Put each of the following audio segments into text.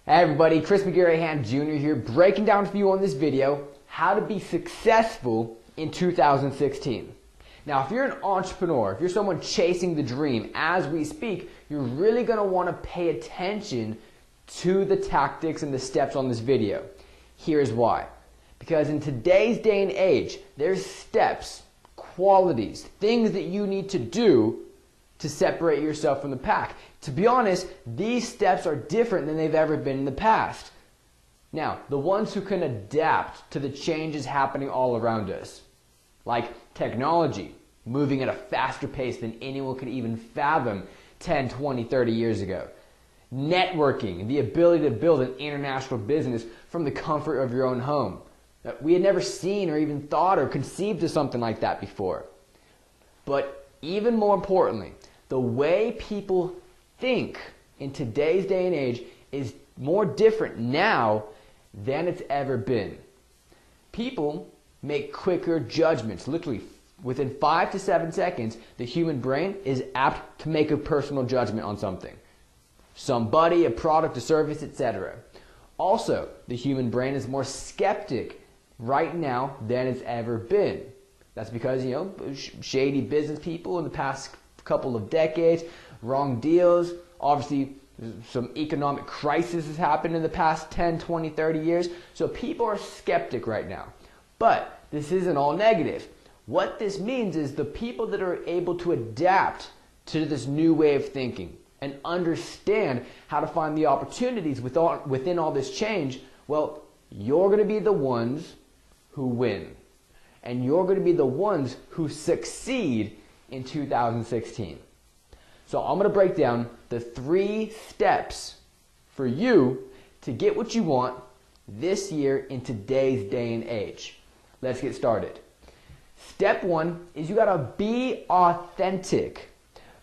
Hey everybody, McGarahan Junior here, breaking down for you on this video how to be successful in 2016. Now, if you're an entrepreneur, if you're someone chasing the dream as we speak, you're really going to want to pay attention to the tactics and the steps on this video. Here's why. Because in today's day and age, there's steps, qualities, things that you need to do to separate yourself from the pack. To be honest, these steps are different than they've ever been in the past. Now, the ones who can adapt to the changes happening all around us, like technology, moving at a faster pace than anyone could even fathom 10, 20, 30 years ago. Networking, the ability to build an international business from the comfort of your own home. We had never seen or even thought or conceived of something like that before. But even more importantly, the way people think in today's day and age is more different now than it's ever been. People make quicker judgments. Literally, within 5 to 7 seconds, the human brain is apt to make a personal judgment on something. Somebody, a product, a service, etc. Also, the human brain is more skeptic right now than it's ever been. That's because, shady business people in the past couple of decades, wrong deals, obviously some economic crisis has happened in the past 10, 20, 30 years. So people are skeptic right now. But this isn't all negative. What this means is the people that are able to adapt to this new way of thinking and understand how to find the opportunities within all this change, well, you're going to be the ones who win. And you're going to be the ones who succeed in 2016. So I'm going to break down the 3 steps for you to get what you want this year in today's day and age. Let's get started. Step 1 is you got to be authentic.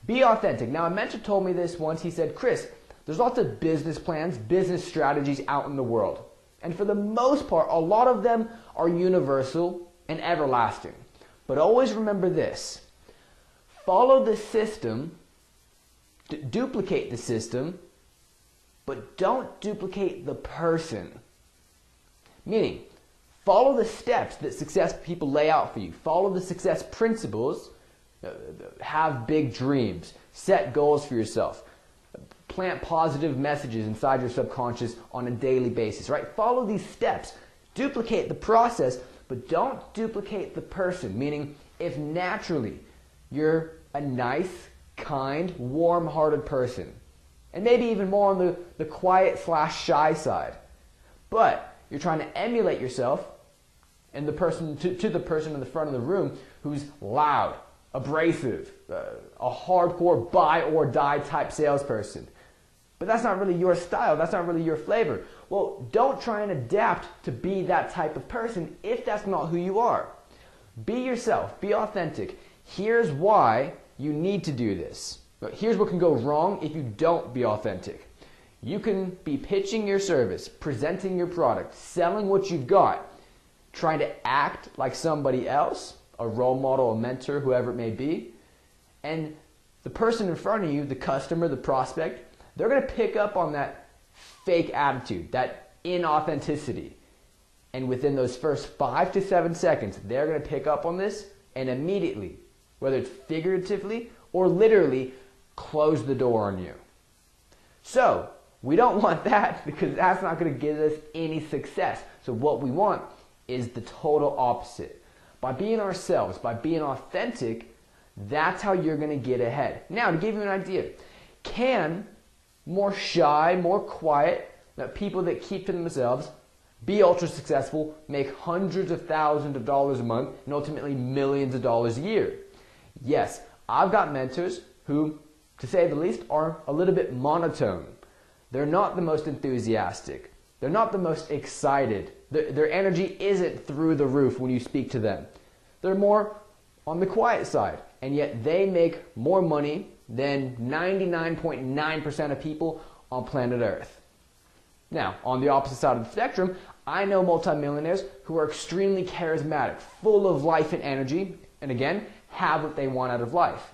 Be authentic. Now, a mentor told me this once. He said, Chris, there's lots of business plans, business strategies out in the world. And for the most part, a lot of them are universal and everlasting. But always remember this. Follow the system, duplicate the system, but don't duplicate the person. Meaning, follow the steps that success people lay out for you. Follow the success principles. Have big dreams. Set goals for yourself. Plant positive messages inside your subconscious on a daily basis, right? Follow these steps. Duplicate the process, but don't duplicate the person. Meaning, if naturally you're a nice, kind, warm-hearted person, and maybe even more on the quiet/shy side, but you're trying to emulate yourself and the person to the person in the front of the room who's loud, abrasive, a hardcore buy-or-die type salesperson. But that's not really your style. That's not really your flavor. Well, don't try and adapt to be that type of person if that's not who you are. Be yourself. Be authentic. Here's why you need to do this. Here's what can go wrong if you don't be authentic. You can be pitching your service, presenting your product, selling what you've got, trying to act like somebody else, a role model, a mentor, whoever it may be, and the person in front of you, the customer, the prospect, they're going to pick up on that fake attitude, that inauthenticity. And within those first 5 to 7 seconds, they're going to pick up on this and immediately, whether it's figuratively or literally, close the door on you. So, we don't want that because that's not going to give us any success. So what we want is the total opposite. By being ourselves, by being authentic, that's how you're going to get ahead. Now, to give you an idea, can more shy, more quiet, people that keep to themselves, be ultra successful, make hundreds of thousands of dollars a month, and ultimately millions of dollars a year? Yes, I've got mentors who, to say the least, are a little bit monotone. They're not the most enthusiastic. They're not the most excited. Their energy isn't through the roof when you speak to them. They're more on the quiet side, and yet they make more money than 99.9% of people on planet Earth. Now, on the opposite side of the spectrum, I know multimillionaires who are extremely charismatic, full of life and energy, and again, have what they want out of life.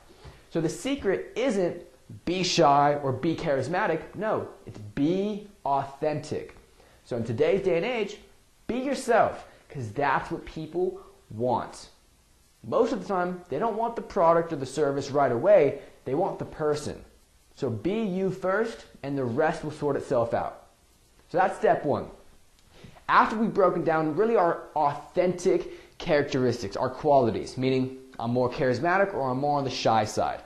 So the secret isn't be shy or be charismatic. No, it's be authentic. So in today's day and age, be yourself, because that's what people want. Most of the time, they don't want the product or the service right away. They want the person. So be you first, and the rest will sort itself out. So that's step one. After we've broken down really our authentic characteristics, our qualities, meaning I'm more charismatic or I'm more on the shy side.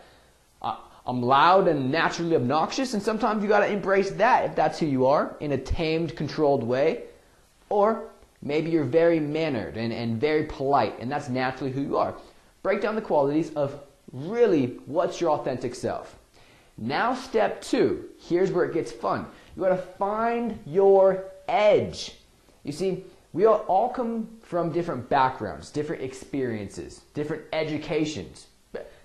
I'm loud and naturally obnoxious, and sometimes you got to embrace that if that's who you are, in a tamed, controlled way. Or maybe you're very mannered and very polite, and that's naturally who you are. Break down the qualities of really what's your authentic self. Now step two, here's where it gets fun. You got to find your edge. You see, we all come from different backgrounds, different experiences, different educations,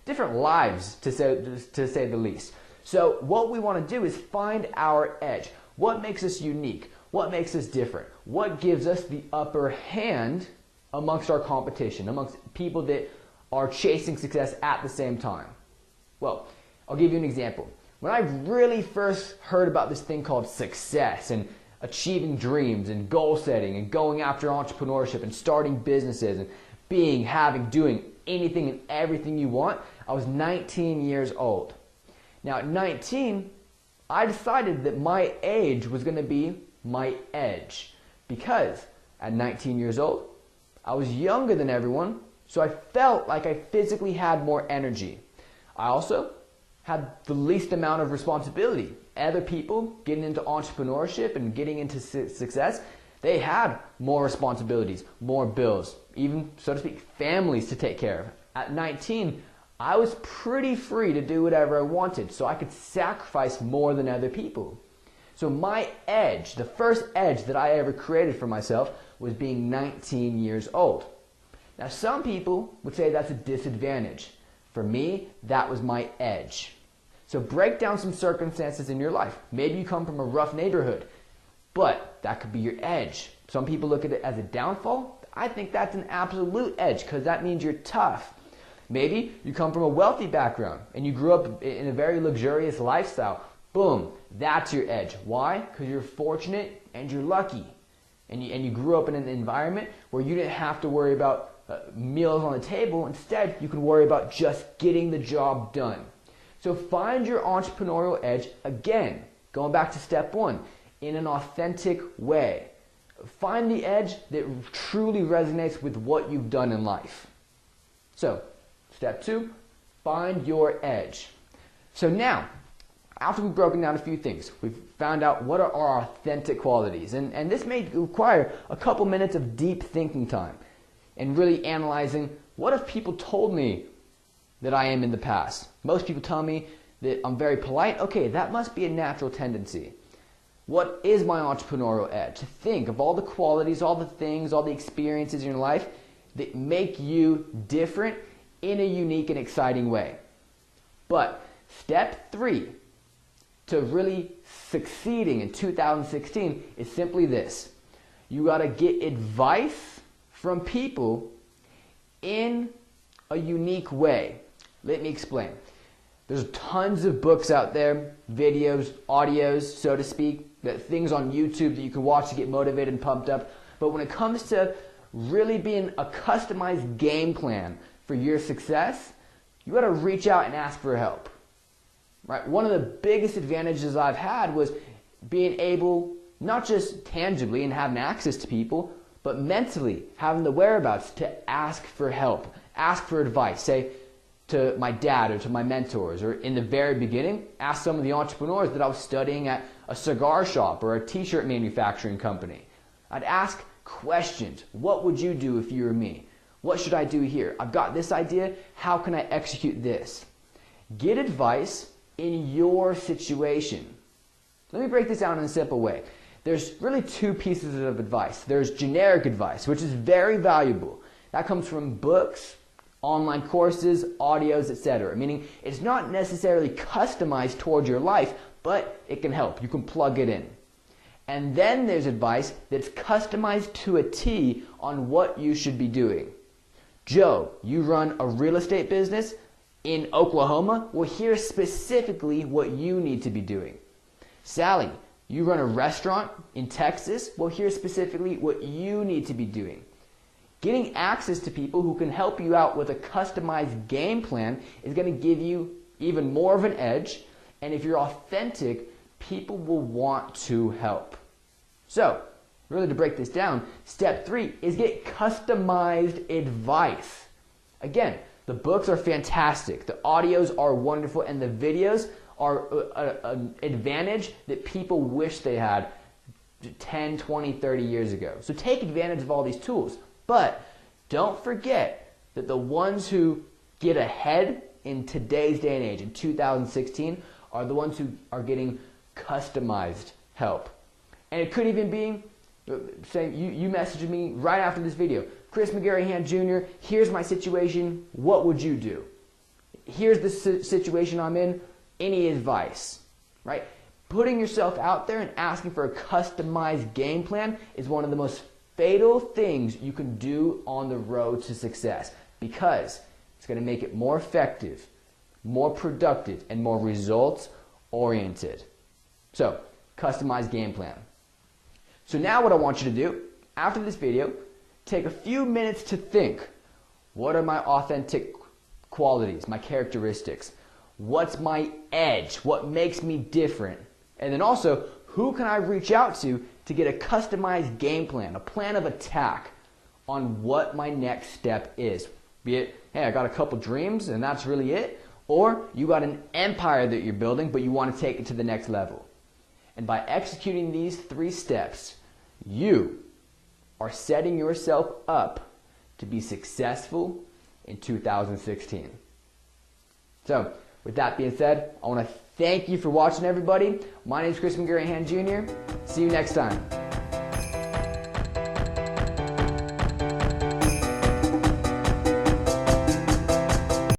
different lives, to say the least. So what we want to do is find our edge. What makes us unique? What makes us different? What gives us the upper hand amongst our competition, amongst people that are chasing success at the same time? Well, I'll give you an example. When I really first heard about this thing called success and achieving dreams and goal setting and going after entrepreneurship and starting businesses and doing anything and everything you want, I was 19 years old. Now at 19, I decided that my age was going to be my edge, because at 19 years old, I was younger than everyone, so I felt like I physically had more energy. I also had the least amount of responsibility. Other people getting into entrepreneurship and getting into success, they had more responsibilities, more bills, even, so to speak, families to take care of. At 19, I was pretty free to do whatever I wanted, so I could sacrifice more than other people. So my edge, the first edge that I ever created for myself, was being 19 years old. Now some people would say that's a disadvantage. For me, that was my edge. So break down some circumstances in your life. Maybe you come from a rough neighborhood, but that could be your edge. Some people look at it as a downfall. I think that's an absolute edge, because that means you're tough. Maybe you come from a wealthy background and you grew up in a very luxurious lifestyle. Boom, that's your edge. Why? Because you're fortunate and you're lucky. And you grew up in an environment where you didn't have to worry about meals on the table. Instead, you could worry about just getting the job done. So find your entrepreneurial edge, again, going back to step one, in an authentic way. Find the edge that truly resonates with what you've done in life. So, step two, find your edge. So now, after we've broken down a few things, we've found out what are our authentic qualities. And this may require a couple minutes of deep thinking time and really analyzing, what have people told me that I am in the past? Most people tell me that I'm very polite. Okay, that must be a natural tendency. What is my entrepreneurial edge? To think of all the qualities, all the things, all the experiences in your life that make you different in a unique and exciting way. But step three to really succeeding in 2016 is simply this. You got to get advice from people in a unique way. Let me explain. There's tons of books out there, videos, audios, so to speak, things on YouTube that you can watch to get motivated and pumped up. But when it comes to really being a customized game plan for your success, you got to reach out and ask for help. Right? One of the biggest advantages I've had was being able, not just tangibly and having access to people, but mentally having the whereabouts to ask for help, ask for advice. Say to my dad or to my mentors, or in the very beginning, ask some of the entrepreneurs that I was studying at a cigar shop or a t-shirt manufacturing company. I'd ask questions. What would you do if you were me? What should I do here? I've got this idea. How can I execute this? Get advice in your situation. Let me break this down in a simple way. There's really two pieces of advice. There's generic advice, which is very valuable. That comes from books, online courses, audios, etc. Meaning it's not necessarily customized toward your life, but it can help. You can plug it in. And then there's advice that's customized to a T on what you should be doing. Joe, you run a real estate business. in Oklahoma? Well, here's specifically what you need to be doing. Sally, you run a restaurant in Texas? Well, here's specifically what you need to be doing. Getting access to people who can help you out with a customized game plan is going to give you even more of an edge. And if you're authentic, people will want to help. So, really to break this down, step 3 is get customized advice. Again, the books are fantastic, the audios are wonderful, and the videos are an advantage that people wish they had 10, 20, 30 years ago. So take advantage of all these tools. But don't forget that the ones who get ahead in today's day and age, in 2016, are the ones who are getting customized help. And it could even be, say, you messaged me right after this video, Chris McGarahan Jr., here's my situation, what would you do? Here's the situation I'm in, any advice, right? Putting yourself out there and asking for a customized game plan is one of the most fatal things you can do on the road to success, because it's going to make it more effective, more productive, and more results oriented. So, customized game plan. So now what I want you to do, after this video, take a few minutes to think, what are my authentic qualities, my characteristics? What's my edge? What makes me different? And then also, who can I reach out to get a customized game plan, a plan of attack on what my next step is? Be it, hey, I got a couple dreams and that's really it, or you got an empire that you're building but you want to take it to the next level. And by executing these 3 steps, you are setting yourself up to be successful in 2016. So, with that being said, I want to thank you for watching, everybody. My name is Chris McGarahan Jr. See you next time.